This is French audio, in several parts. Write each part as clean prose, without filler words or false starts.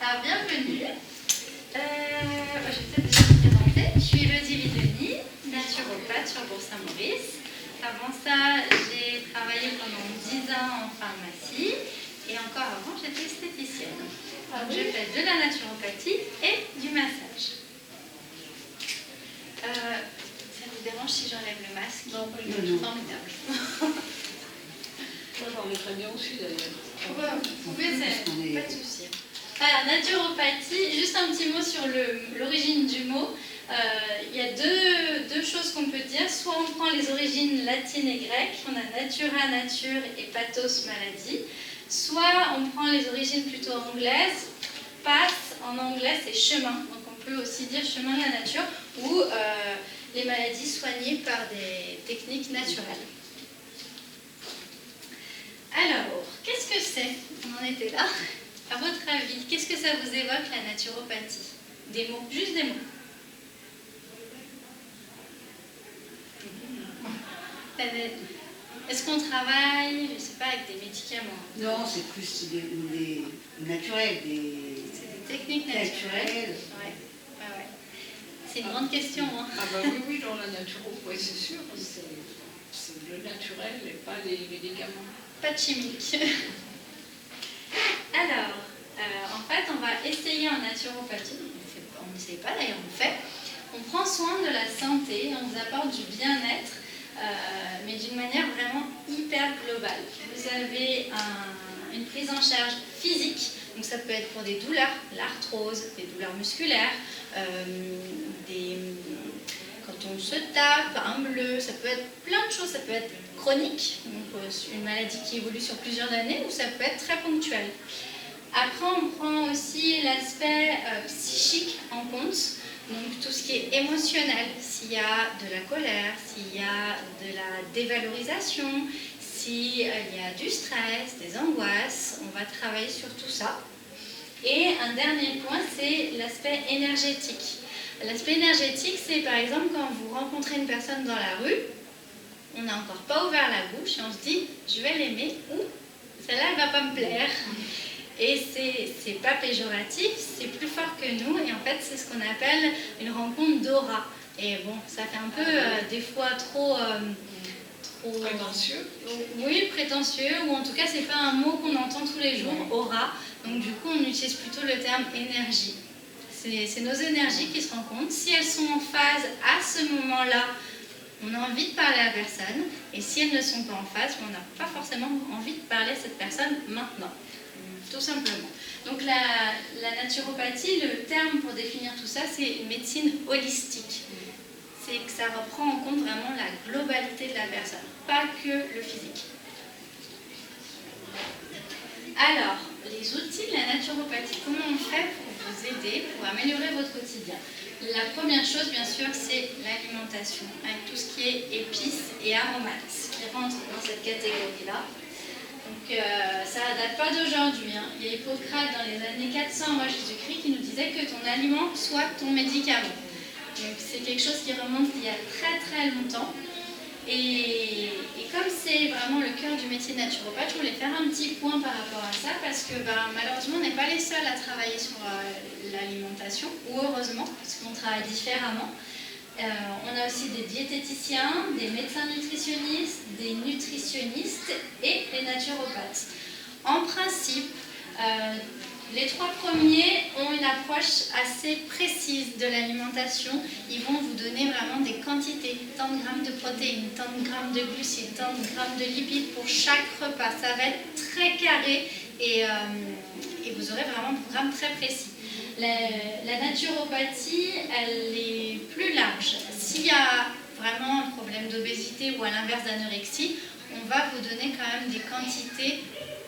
Alors, bienvenue. Je vais peut-être déjà me présenter. Je suis Elodie Vidoni, naturopathe sur Bourg-Saint-Maurice. Avant ça, j'ai travaillé pendant 10 ans en pharmacie et encore avant, j'étais esthéticienne. Donc, je fais de la naturopathie et du massage. Ça vous dérange si j'enlève le masque? Non, pas du tout. Formidable. Moi, j'en mettrais bien aussi d'ailleurs. Vous pouvez, pas de souci. Alors, naturopathie, juste un petit mot sur l'origine du mot. Il y a deux choses qu'on peut dire. Soit on prend les origines latines et grecques, on a natura, nature et pathos, maladie. Soit on prend les origines plutôt anglaises. Path, en anglais, c'est chemin. Donc on peut aussi dire chemin de la nature, ou les maladies soignées par des techniques naturelles. Alors, qu'est-ce que c'est? On en était là. À votre avis, qu'est-ce que ça vous évoque, la naturopathie? Des mots, juste des mots. Est-ce qu'on travaille, je ne sais pas, avec des médicaments? Non, c'est plus des naturels, C'est des techniques naturelles. Ouais. C'est une grande question. Hein. Ah bah oui, dans la naturopathie, c'est sûr. C'est le naturel et pas les médicaments. Pas de chimique. Alors, en fait, on va essayer en naturopathie, on n'essaye pas d'ailleurs, on fait. On prend soin de la santé, on vous apporte du bien-être, mais d'une manière vraiment hyper globale. Vous avez une prise en charge physique, donc ça peut être pour des douleurs, l'arthrose, des douleurs musculaires, quand on se tape, un bleu, ça peut être plein de choses, ça peut être chronique, donc une maladie qui évolue sur plusieurs années, ou ça peut être très ponctuel. Après, on prend aussi l'aspect psychique en compte, donc tout ce qui est émotionnel, s'il y a de la colère, s'il y a de la dévalorisation, s'il y a du stress, des angoisses, on va travailler sur tout ça. Et un dernier point, c'est l'aspect énergétique. L'aspect énergétique, c'est par exemple quand vous rencontrez une personne dans la rue, on n'a encore pas ouvert la bouche et on se dit je vais l'aimer ou celle-là elle va pas me plaire. Et c'est pas péjoratif, c'est plus fort que nous et en fait c'est ce qu'on appelle une rencontre d'aura. Et bon, ça fait un peu des fois trop prétentieux. Oui, prétentieux, ou en tout cas c'est pas un mot qu'on entend tous les jours, aura. Donc du coup on utilise plutôt le terme énergie. C'est nos énergies qui se rencontrent. Si elles sont en phase à ce moment-là, on a envie de parler à la personne, et si elles ne sont pas en phase, on n'a pas forcément envie de parler à cette personne maintenant, tout simplement. Donc la naturopathie, le terme pour définir tout ça, c'est une médecine holistique. C'est que ça reprend en compte vraiment la globalité de la personne, pas que le physique. Alors, les outils de la naturopathie, comment on fait pour vous aider, pour améliorer votre quotidien? La première chose, bien sûr, c'est l'alimentation, avec tout ce qui est épices et aromates, qui rentrent dans cette catégorie-là. Donc, ça ne date pas d'aujourd'hui. Hein. Il y a Hippocrate dans les années 400 avant Jésus-Christ qui nous disait que ton aliment soit ton médicament. Donc, c'est quelque chose qui remonte il y a très très longtemps. Et comme c'est vraiment le cœur du métier de naturopathe, je voulais faire un petit point par rapport à ça parce que malheureusement, on n'est pas les seuls à travailler sur l'alimentation, ou heureusement, parce qu'on travaille différemment. On a aussi des diététiciens, des médecins nutritionnistes, des nutritionnistes et les naturopathes. En principe, les trois premiers ont une approche assez précise de l'alimentation. Ils vont vous donner vraiment des quantités, tant de grammes de protéines, tant de grammes de glucides, tant de grammes de lipides pour chaque repas. Ça va être très carré et vous aurez vraiment un programme très précis. La naturopathie, elle est plus large. S'il y a vraiment un problème d'obésité ou à l'inverse d'anorexie, on va vous donner quand même des quantités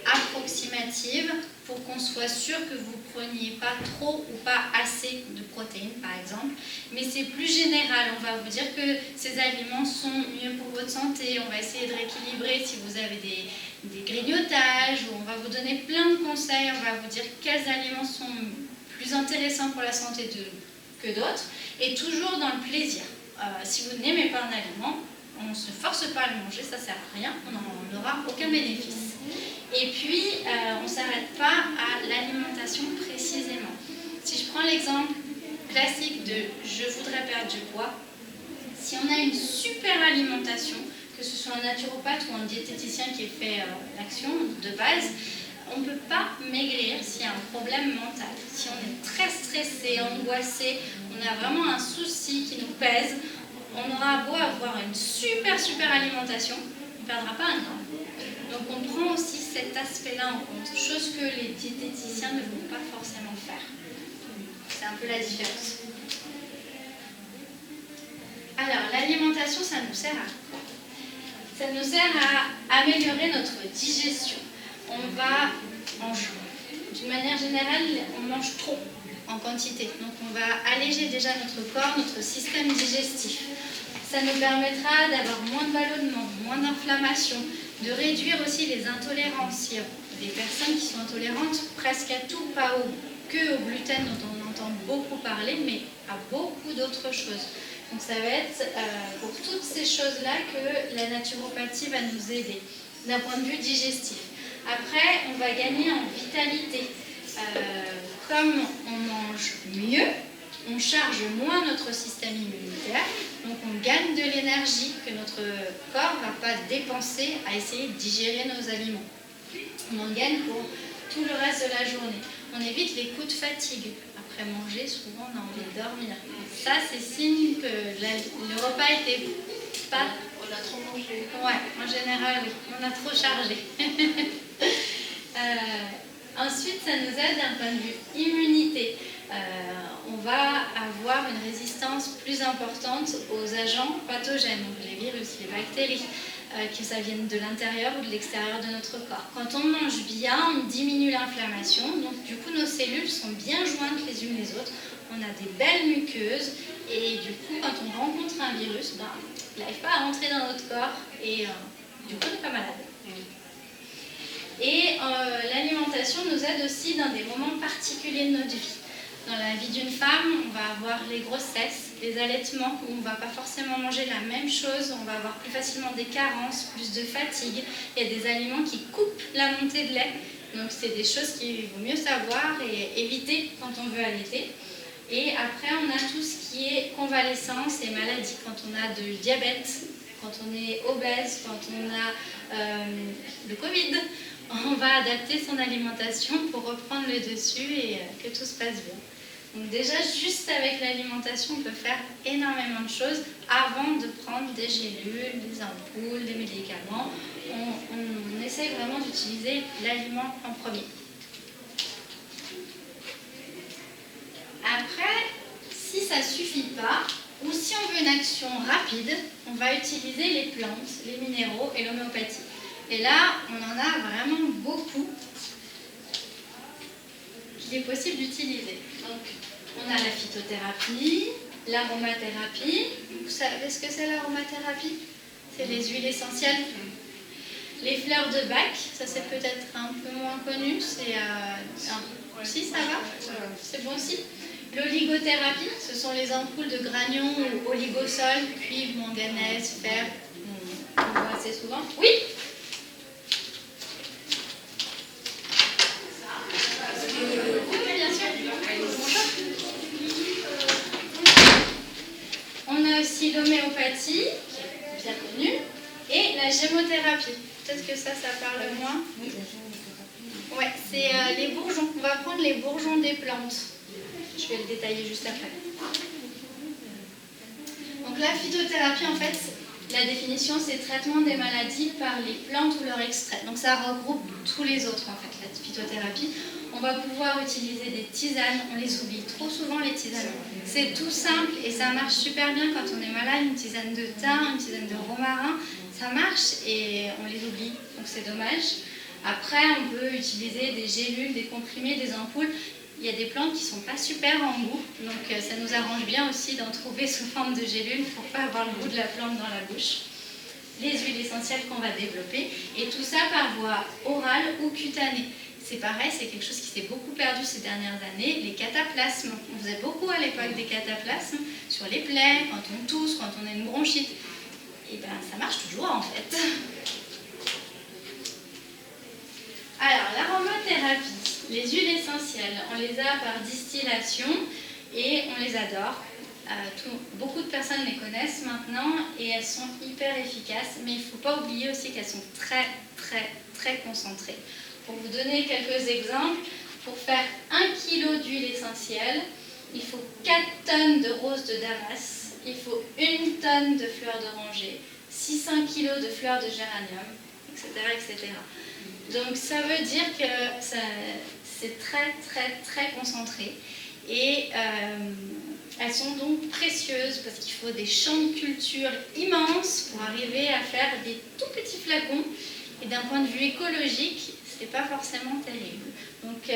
approximatives pour qu'on soit sûr que vous ne preniez pas trop ou pas assez de protéines, par exemple. Mais c'est plus général. On va vous dire que ces aliments sont mieux pour votre santé. On va essayer de rééquilibrer si vous avez des grignotages. Ou on va vous donner plein de conseils. On va vous dire quels aliments sont plus intéressants pour la santé que d'autres. Et toujours dans le plaisir. Si vous n'aimez pas un aliment, on ne se force pas à le manger. Ça ne sert à rien. On n'en aura aucun bénéfice. Et puis, on ne s'arrête pas à l'alimentation précisément. Si je prends l'exemple classique de « je voudrais perdre du poids », si on a une super alimentation, que ce soit un naturopathe ou un diététicien qui ait fait l'action de base, on ne peut pas maigrir s'il y a un problème mental. Si on est très stressé, angoissé, on a vraiment un souci qui nous pèse, on aura beau avoir une super alimentation, on ne perdra pas un gramme. Donc on prend aussi cet aspect-là en compte, chose que les diététiciens ne vont pas forcément faire. C'est un peu la différence. Alors l'alimentation, ça nous sert à quoi? Ça nous sert à améliorer notre digestion. On va, d'une manière générale, on mange trop en quantité. Donc on va alléger déjà notre corps, notre système digestif. Ça nous permettra d'avoir moins de ballonnement, moins d'inflammation, de réduire aussi les intolérances. Il y a des personnes qui sont intolérantes presque à tout, pas que au gluten dont on entend beaucoup parler, mais à beaucoup d'autres choses. Donc ça va être pour toutes ces choses-là que la naturopathie va nous aider, d'un point de vue digestif. Après, on va gagner en vitalité. Comme on mange mieux, on charge moins notre système immunitaire, donc on gagne de l'énergie que notre corps ne va pas dépenser à essayer de digérer nos aliments. On en gagne pour tout le reste de la journée. On évite les coups de fatigue. Après manger, souvent on a envie de dormir. Ça, c'est signe que le repas était pas... On a trop mangé. Ouais, en général, oui. On a trop chargé. Ensuite, ça nous aide d'un point de vue immunité. On va avoir une résistance plus importante aux agents pathogènes, donc les virus, les bactéries, que ça vienne de l'intérieur ou de l'extérieur de notre corps. Quand on mange bien, on diminue l'inflammation, donc du coup nos cellules sont bien jointes les unes les autres, on a des belles muqueuses, et du coup quand on rencontre un virus, il n'arrive pas à rentrer dans notre corps, et du coup on n'est pas malade. Et l'alimentation nous aide aussi dans des moments particuliers de notre vie. Dans la vie d'une femme, on va avoir les grossesses, les allaitements, où on ne va pas forcément manger la même chose, on va avoir plus facilement des carences, plus de fatigue. Il y a des aliments qui coupent la montée de lait, donc c'est des choses qu'il vaut mieux savoir et éviter quand on veut allaiter. Et après, on a tout ce qui est convalescence et maladie, quand on a du diabète, quand on est obèse, quand on a le Covid. On va adapter son alimentation pour reprendre le dessus et que tout se passe bien. Donc déjà, juste avec l'alimentation, on peut faire énormément de choses avant de prendre des gélules, des ampoules, des médicaments. On essaye vraiment d'utiliser l'aliment en premier. Après, si ça ne suffit pas, ou si on veut une action rapide, on va utiliser les plantes, les minéraux et l'homéopathie. Et là, on en a vraiment beaucoup qu'il est possible d'utiliser. Donc, on a la phytothérapie, l'aromathérapie. Vous savez ce que c'est l'aromathérapie? C'est les huiles essentielles. Les fleurs de bac, ça c'est peut-être un peu moins connu. Si, ça va? C'est bon aussi. L'oligothérapie, ce sont les ampoules de granions ou oligosol, cuivre, manganèse, fer. On voit assez souvent. Oui? On a aussi l'homéopathie, bien connue, et la gémothérapie. Peut-être que ça parle moins. Oui, la gémothérapie. Ouais, c'est les bourgeons. On va prendre les bourgeons des plantes. Je vais le détailler juste après. Donc la phytothérapie, en fait, la définition, c'est traitement des maladies par les plantes ou leur extrait. Donc ça regroupe tous les autres, en fait, la phytothérapie. On va pouvoir utiliser des tisanes, on les oublie trop souvent les tisanes. C'est tout simple et ça marche super bien quand on est malade, une tisane de thym, une tisane de romarin, ça marche et on les oublie, donc c'est dommage. Après, on peut utiliser des gélules, des comprimés, des ampoules. Il y a des plantes qui ne sont pas super en goût, donc ça nous arrange bien aussi d'en trouver sous forme de gélules pour ne pas avoir le goût de la plante dans la bouche. Les huiles essentielles qu'on va développer, et tout ça par voie orale ou cutanée. C'est pareil, c'est quelque chose qui s'est beaucoup perdu ces dernières années, les cataplasmes. On faisait beaucoup à l'époque des cataplasmes sur les plaies, quand on tousse, quand on a une bronchite. Et bien ça marche toujours en fait. Les huiles essentielles, on les a par distillation et on les adore. Beaucoup de personnes les connaissent maintenant et elles sont hyper efficaces, mais il ne faut pas oublier aussi qu'elles sont très très très concentrées. Pour vous donner quelques exemples, pour faire 1 kg d'huile essentielle, il faut 4 tonnes de roses de Damas, il faut 1 tonne de fleurs d'oranger, 600 kg de fleurs de géranium, etc., etc. Donc ça veut dire que c'est très très très concentré et elles sont donc précieuses parce qu'il faut des champs de culture immenses pour arriver à faire des tout petits flacons et d'un point de vue écologique, c'est pas forcément terrible. Donc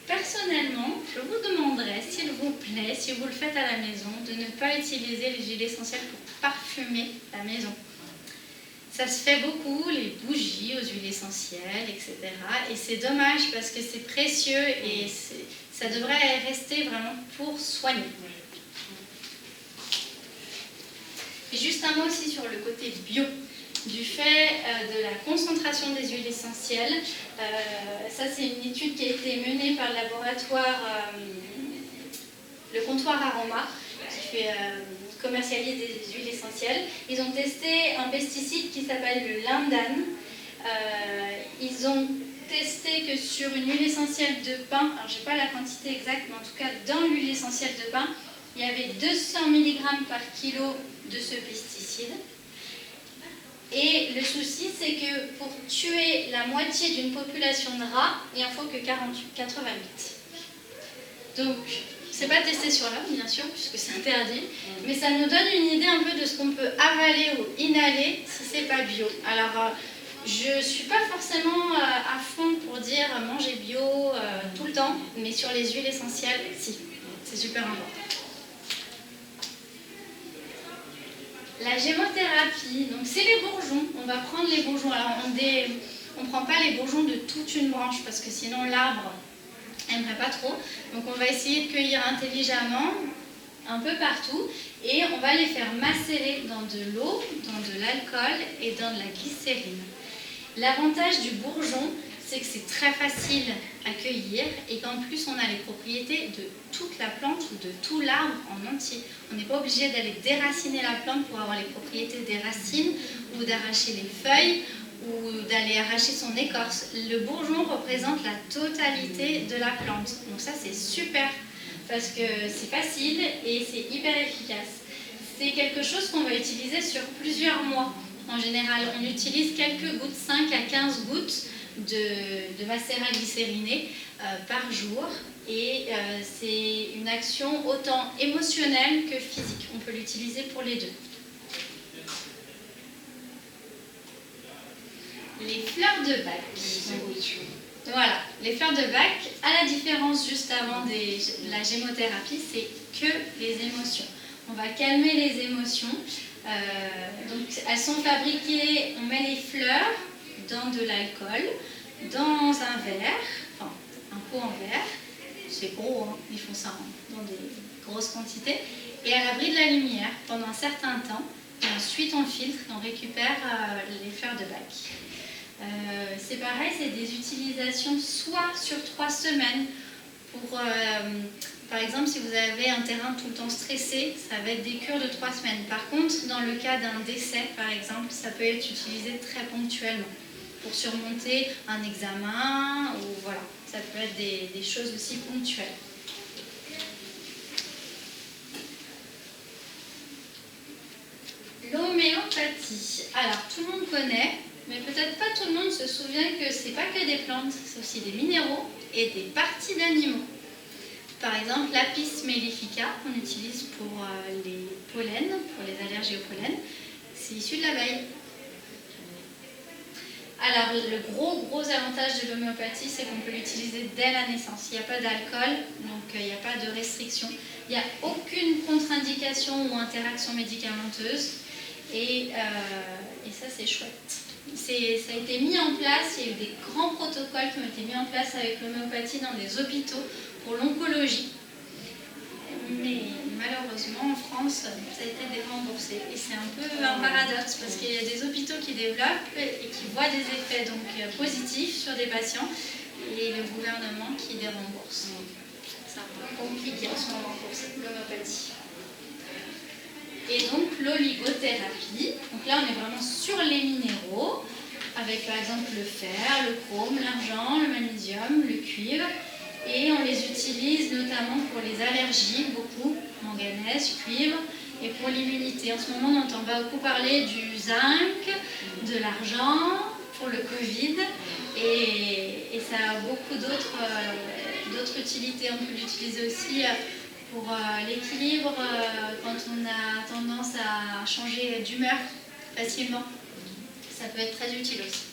personnellement, je vous demanderais, s'il vous plaît, si vous le faites à la maison, de ne pas utiliser les huiles essentielles pour parfumer la maison. Ça se fait beaucoup, les bougies aux huiles essentielles, etc. Et c'est dommage parce que c'est précieux et ça devrait rester vraiment pour soigner. Et juste un mot aussi sur le côté bio. Du fait de la concentration des huiles essentielles, ça c'est une étude qui a été menée par le laboratoire, le comptoir Aroma, qui fait commercialise des huiles essentielles. Ils ont testé un pesticide qui s'appelle le lindan. Ils ont testé que sur une huile essentielle de pin, alors je n'ai pas la quantité exacte, mais en tout cas dans l'huile essentielle de pin, il y avait 200 mg par kilo de ce pesticide. Et le souci, c'est que pour tuer la moitié d'une population de rats, il n'en faut que 88. Donc, c'est pas testé sur l'homme, bien sûr, puisque c'est interdit, mais ça nous donne une idée un peu de ce qu'on peut avaler ou inhaler si c'est pas bio. Alors, je suis pas forcément à fond pour dire manger bio tout le temps, mais sur les huiles essentielles, si, c'est super important. La gémothérapie, donc c'est les bourgeons. On va prendre les bourgeons. Alors on ne prend pas les bourgeons de toute une branche parce que sinon l'arbre n'aimerait pas trop. Donc on va essayer de cueillir intelligemment un peu partout et on va les faire macérer dans de l'eau, dans de l'alcool et dans de la glycérine. L'avantage du bourgeon, c'est que c'est très facile à cueillir et qu'en plus on a les propriétés de toute la plante ou de tout l'arbre en entier. On n'est pas obligé d'aller déraciner la plante pour avoir les propriétés des racines ou d'arracher les feuilles ou d'aller arracher son écorce. Le bourgeon représente la totalité de la plante. Donc ça c'est super parce que c'est facile et c'est hyper efficace. C'est quelque chose qu'on va utiliser sur plusieurs mois. En général, on utilise quelques gouttes, 5 à 15 gouttes de macérat glycériné par jour et c'est une action autant émotionnelle que physique. On peut l'utiliser pour les deux. Les fleurs de Bach. Voilà, les fleurs de Bach, à la différence juste avant de la gémothérapie, c'est que les émotions. On va calmer les émotions. Donc elles sont fabriquées, on met les fleurs dans de l'alcool, dans un verre, enfin un pot en verre, c'est gros, hein, ils font ça dans des grosses quantités, et à l'abri de la lumière pendant un certain temps, et ensuite on filtre et on récupère les fleurs de Bach. C'est pareil, c'est des utilisations soit sur 3 semaines, pour, par exemple si vous avez un terrain tout le temps stressé, ça va être des cures de 3 semaines. Par contre, dans le cas d'un décès par exemple, ça peut être utilisé très ponctuellement pour surmonter un examen, ou voilà, ça peut être des choses aussi ponctuelles. L'homéopathie. Alors, tout le monde connaît, mais peut-être pas tout le monde se souvient que c'est pas que des plantes, c'est aussi des minéraux et des parties d'animaux. Par exemple, l'Apis mellifica, qu'on utilise pour les pollens, pour les allergies au pollen, c'est issu de l'abeille. Alors, le gros avantage de l'homéopathie, c'est qu'on peut l'utiliser dès la naissance. Il n'y a pas d'alcool, donc il n'y a pas de restriction. Il n'y a aucune contre-indication ou interaction médicamenteuse. Et ça, c'est chouette. Ça a été mis en place, il y a eu des grands protocoles qui ont été mis en place avec l'homéopathie dans des hôpitaux pour l'oncologie. Mais malheureusement, en France, ça a été déremboursé. Et c'est un peu un paradoxe parce qu'il y a des hôpitaux qui développent et qui voient des effets donc, positifs sur des patients, et le gouvernement qui dérembourse. C'est un peu compliqué en ce moment pour l'homéopathie. Et donc l'oligothérapie, donc là on est vraiment sur les minéraux, avec par exemple le fer, le chrome, l'argent, le magnésium, le cuivre, et on les utilise notamment pour les allergies, beaucoup, manganèse, cuivre, et pour l'immunité. En ce moment on entend beaucoup parler du zinc, de l'argent, pour le Covid, et ça a beaucoup d'autres utilités. On peut l'utiliser aussi pour l'équilibre, quand on a tendance à changer d'humeur facilement. Ça peut être très utile aussi.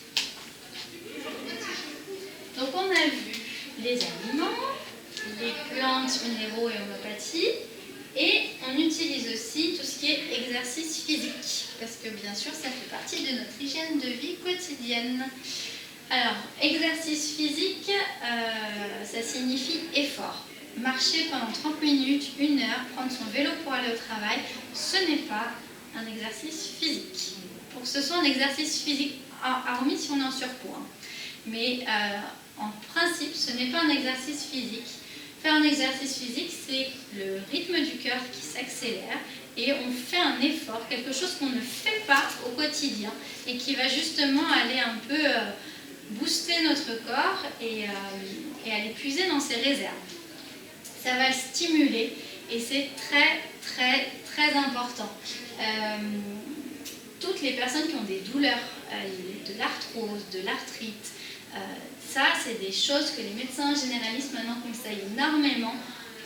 Donc on a vu les aliments, les plantes, minéraux et homéopathie, et on utilise aussi tout ce qui est exercice physique, parce que bien sûr ça fait partie de notre hygiène de vie quotidienne. Alors, exercice physique, ça signifie effort. Marcher pendant 30 minutes, 1 heure, prendre son vélo pour aller au travail, ce n'est pas un exercice physique. Pour que ce soit un exercice physique, hormis si on est en surpoids. Mais en principe, ce n'est pas un exercice physique. Faire un exercice physique, c'est le rythme du cœur qui s'accélère et on fait un effort, quelque chose qu'on ne fait pas au quotidien et qui va justement aller un peu booster notre corps et aller puiser dans ses réserves. Ça va le stimuler et c'est très très très important. Toutes les personnes qui ont des douleurs, de l'arthrose, de l'arthrite, ça c'est des choses que les médecins généralistes maintenant conseillent énormément.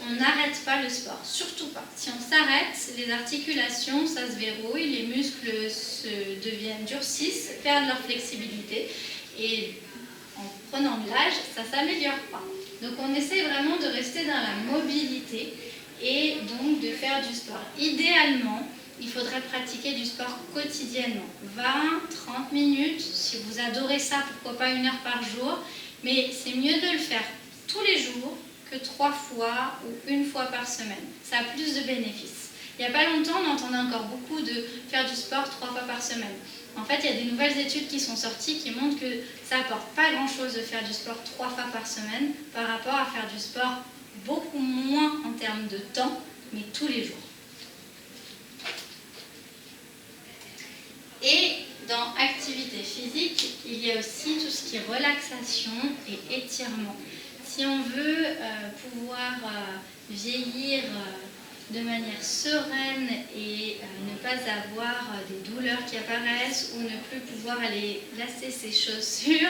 On n'arrête pas le sport, surtout pas. Si on s'arrête, les articulations, ça se verrouille, les muscles durcissent, perdent leur flexibilité et en prenant de l'âge, ça ne s'améliore pas. Donc on essaie vraiment de rester dans la mobilité et donc de faire du sport. Idéalement, il faudrait pratiquer du sport quotidiennement. 20, 30 minutes, si vous adorez ça, pourquoi pas 1 heure par jour, mais c'est mieux de le faire tous les jours que 3 fois ou 1 fois par semaine. Ça a plus de bénéfices. Il n'y a pas longtemps, on entendait encore beaucoup de faire du sport 3 fois par semaine. En fait, il y a des nouvelles études qui sont sorties qui montrent que ça n'apporte pas grand-chose de faire du sport 3 fois par semaine par rapport à faire du sport beaucoup moins en termes de temps, mais tous les jours. Et dans activité physique, il y a aussi tout ce qui est relaxation et étirement. Si on veut pouvoir vieillir de manière sereine et ne pas avoir des douleurs qui apparaissent ou ne plus pouvoir aller lasser ses chaussures,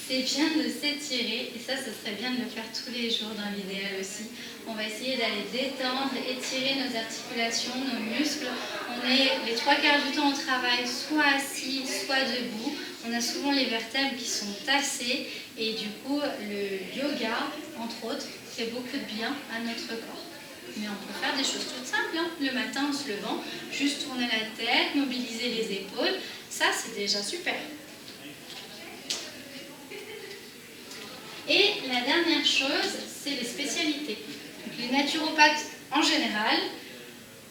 c'est bien de s'étirer et ça, ce serait bien de le faire tous les jours dans l'idéal aussi. On va essayer d'aller détendre, étirer nos articulations, nos muscles. On est les 3/4 du temps au travail, soit assis, soit debout. On a souvent les vertèbres qui sont tassées et du coup, le yoga, entre autres, fait beaucoup de bien à notre corps. Mais on peut faire des choses toutes simples, hein. Le matin en se levant, juste tourner la tête, mobiliser les épaules, ça c'est déjà super. Et la dernière chose, c'est les spécialités. Donc, les naturopathes en général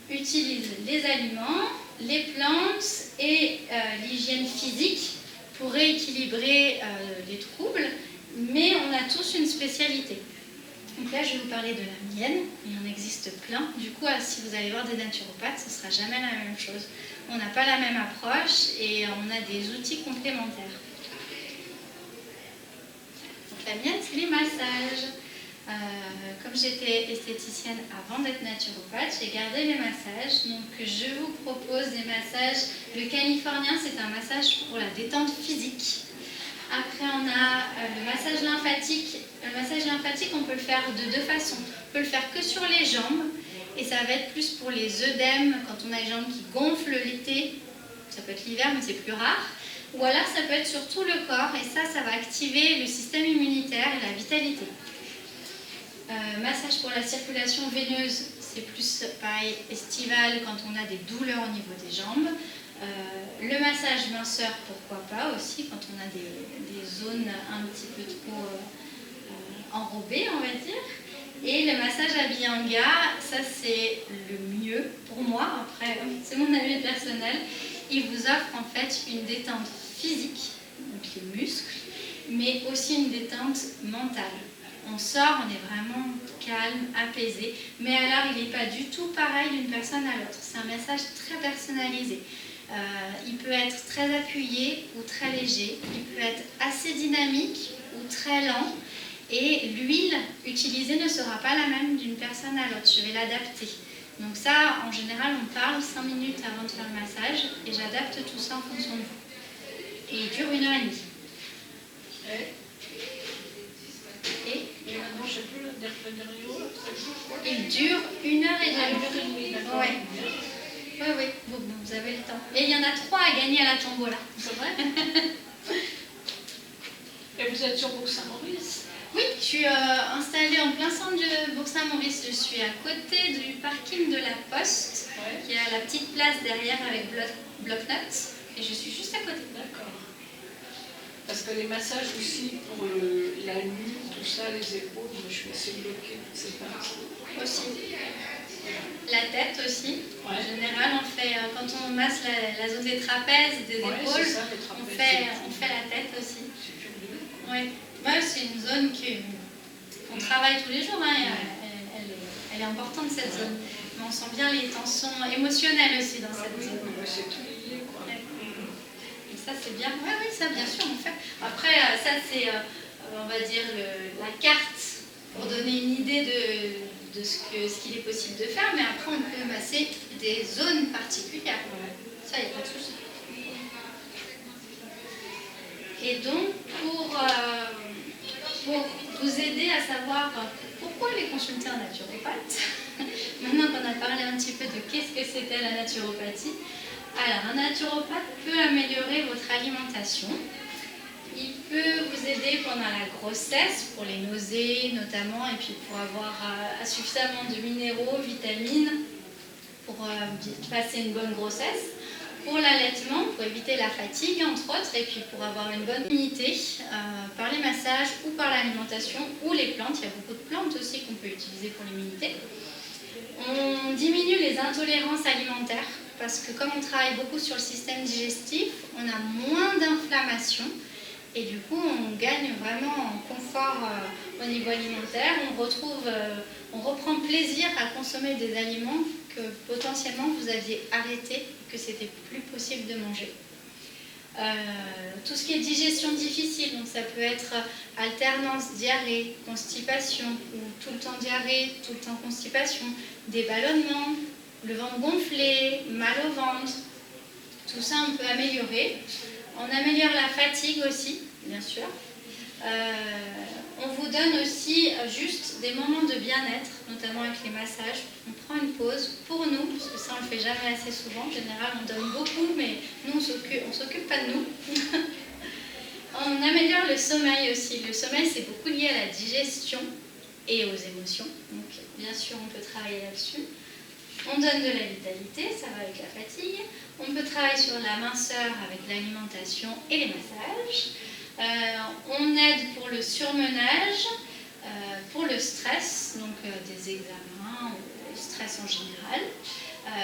utilisent les aliments, les plantes et l'hygiène physique pour rééquilibrer les troubles, mais on a tous une spécialité. Donc là, je vais vous parler de la mienne, il en existe plein. Du coup, si vous allez voir des naturopathes, ce ne sera jamais la même chose. On n'a pas la même approche et on a des outils complémentaires. Donc la mienne, c'est les massages. Comme j'étais esthéticienne avant d'être naturopathe, j'ai gardé les massages. Donc je vous propose des massages. Le californien, c'est un massage pour la détente physique. Après, on a le massage lymphatique. Le massage lymphatique, on peut le faire de 2 façons. On peut le faire que sur les jambes, et ça va être plus pour les œdèmes, quand on a les jambes qui gonflent l'été. Ça peut être l'hiver, mais c'est plus rare. Ou alors, ça peut être sur tout le corps, et ça va activer le système immunitaire et la vitalité. Massage pour la circulation veineuse, c'est plus pareil, estival, quand on a des douleurs au niveau des jambes. Le massage minceur, pourquoi pas aussi, quand on a des zones un petit peu trop enrobées, on va dire. Et le massage Abhyanga, ça c'est le mieux pour moi, après c'est mon avis personnel. Il vous offre en fait une détente physique, donc les muscles, mais aussi une détente mentale. On sort, on est vraiment calme, apaisé, mais alors il n'est pas du tout pareil d'une personne à l'autre. C'est un message très personnalisé. Il peut être très appuyé ou très léger, il peut être assez dynamique ou très lent, et l'huile utilisée ne sera pas la même d'une personne à l'autre. Je vais l'adapter. Donc ça, en général, on parle 5 minutes avant de faire le massage, et j'adapte tout ça en fonction de vous. Et il dure 1h30. Et maintenant, je sais plus le dernier mot. Il dure 1h30. D'accord. Ouais. Oui, vous avez le temps. Et il y en a 3 à gagner à la tombola. C'est vrai. Et vous êtes sur Bourg-Saint-Maurice? Oui, je suis installée en plein centre de Bourg-Saint-Maurice. Je suis à côté du parking de la Poste, qui a la petite place derrière avec bloc-notes. Et je suis juste à côté. D'accord. Parce que les massages aussi pour la nuque, tout ça, les épaules, je suis assez bloquée, c'est pas aussi. La tête aussi. Ouais. En général, on fait, quand on masse la zone des trapèzes, des épaules, ça, on fait la tête aussi. Oui. C'est une zone qu'on travaille tous les jours. Hein, elle est importante, cette zone. Mais on sent bien les tensions émotionnelles aussi dans cette zone. C'est tout lié, quoi. Et ça, c'est bien. Oui, ça, bien sûr, on fait. Après, ça, c'est, on va dire, la carte pour donner une idée de ce qu'il est possible de faire. Mais après, on peut masser des zones particulières. Ça, il n'y a pas de souci. Et donc, pour vous aider à savoir pourquoi les consulter un naturopathe, maintenant qu'on a parlé un petit peu de qu'est-ce que c'était la naturopathie, alors un naturopathe peut améliorer votre alimentation. Il peut vous aider pendant la grossesse, pour les nausées notamment, et puis pour avoir suffisamment de minéraux, vitamines, pour passer une bonne grossesse. Pour l'allaitement, pour éviter la fatigue, entre autres, et puis pour avoir une bonne immunité, par les massages ou par l'alimentation ou les plantes. Il y a beaucoup de plantes aussi qu'on peut utiliser pour l'immunité. On diminue les intolérances alimentaires, parce que comme on travaille beaucoup sur le système digestif, on a moins d'inflammation, et du coup on gagne vraiment en confort au niveau alimentaire. On reprend plaisir à consommer des aliments que potentiellement vous aviez arrêté, que c'était plus possible de manger. Tout ce qui est digestion difficile, donc ça peut être alternance, diarrhée, constipation, ou tout le temps diarrhée, tout le temps constipation, des ballonnements, le ventre gonflé, mal au ventre, tout ça on peut améliorer. On améliore la fatigue aussi, bien sûr. On vous donne aussi juste des moments de bien-être, notamment avec les massages. On prend une pause pour nous, parce que ça on ne le fait jamais assez souvent. En général, on donne beaucoup, mais nous on s'occupe pas de nous. On améliore le sommeil aussi. Le sommeil, c'est beaucoup lié à la digestion et aux émotions. Donc, bien sûr, on peut travailler là-dessus. On donne de la vitalité, ça va avec la fatigue. On peut travailler sur la minceur avec l'alimentation et les massages. On aide pour le surmenage, pour le stress, donc des examens ou le stress en général.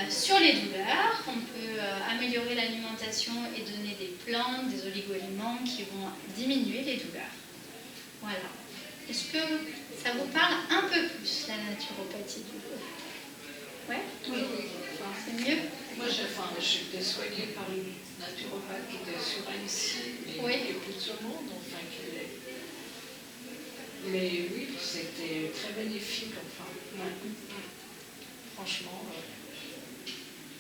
Sur les douleurs, on peut améliorer l'alimentation et donner des plantes, des oligo-éléments qui vont diminuer les douleurs. Voilà. Est-ce que ça vous parle un peu plus, la naturopathie du coup? Ouais? Oui. C'est mieux? Moi, j'étais soignée par une naturopathe qui était sur Annecy, mais oui. qui est plus de ce monde, enfin. Mais oui, c'était très bénéfique, enfin. Franchement.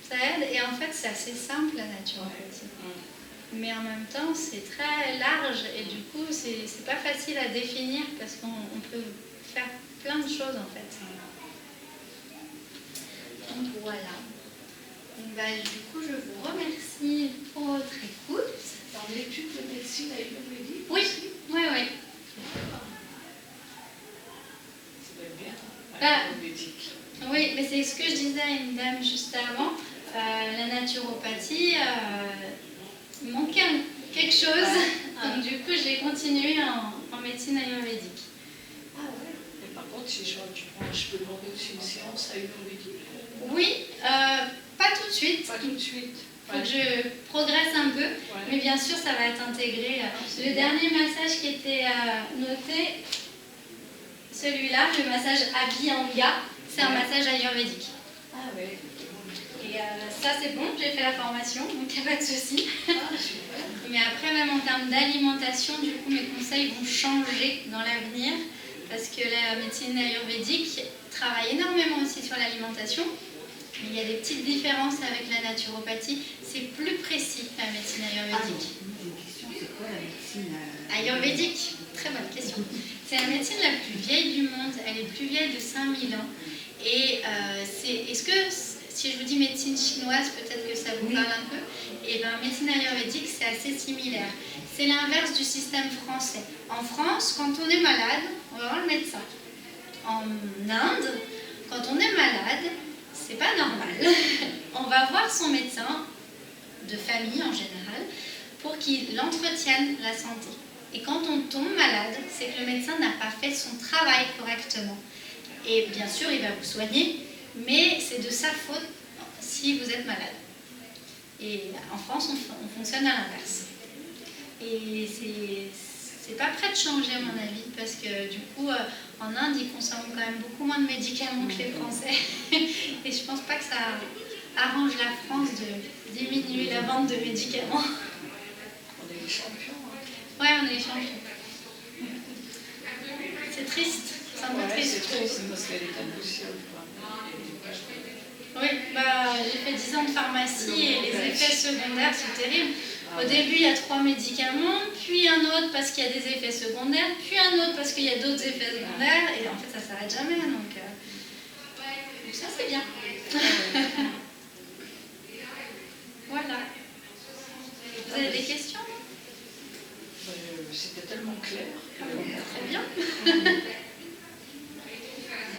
Ça aide, et en fait, c'est assez simple, la naturopathie. Mais en même temps, c'est très large, et du coup, c'est pas facile à définir, parce qu'on peut faire plein de choses, en fait. Donc voilà. Du coup, je vous remercie pour votre écoute. Dans l'étude de médecine ayurvédique? Oui, oui. C'est bien, ayurvédique. Oui, mais c'est ce que je disais à une dame juste avant. La naturopathie, il manquait quelque chose. Donc du coup, j'ai continué en médecine ayurvédique. Ah ouais. Et par contre, si je peux demander aussi une séance ayurvédique? Oui, pas tout de suite. Pas tout de suite. faut que je progresse un peu, Ouais. mais bien sûr, ça va être intégré. Le dernier massage qui était noté, celui-là, le massage Abhyanga, c'est un massage ayurvédique. Ah oui. Et ça, c'est bon, j'ai fait la formation, donc il n'y a pas de souci. Mais après, même en termes d'alimentation, du coup, mes conseils vont changer dans l'avenir, parce que la médecine ayurvédique travaille énormément aussi sur l'alimentation. Mais il y a des petites différences avec la naturopathie. C'est plus précis, la médecine ayurvédique. J'ai une question, c'est quoi la médecine Ayurvédique, très bonne question. C'est la médecine la plus vieille du monde, elle est plus vieille de 5000 ans. Et est-ce que, si je vous dis médecine chinoise, peut-être que ça vous parle un peu? Et bien, médecine ayurvédique, c'est assez similaire. C'est l'inverse du système français. En France, quand on est malade, on va voir le médecin. En Inde, quand on est malade, c'est pas normal. On va voir son médecin, de famille en général, pour qu'il entretienne la santé. Et quand on tombe malade, c'est que le médecin n'a pas fait son travail correctement. Et bien sûr, il va vous soigner, mais c'est de sa faute si vous êtes malade. Et en France, on fonctionne à l'inverse. Et c'est pas prêt de changer à mon avis, parce que du coup, en Inde, ils consomment quand même beaucoup moins de médicaments que les Français. Et je pense pas que ça arrange la France de diminuer la vente de médicaments. On est les champions. Hein. Ouais, on est les champions. C'est triste, c'est un peu Ouais, triste. c'est triste parce qu'elle est impossible. Oui, bah, j'ai fait 10 ans de pharmacie et les effets secondaires, c'est terrible. Au début, il y a 3 médicaments, puis un autre parce qu'il y a des effets secondaires, puis un autre parce qu'il y a d'autres effets secondaires, et en fait, ça ne s'arrête jamais. Donc ça, c'est bien. Voilà. Vous avez des questions? C'était tellement clair. Très bien.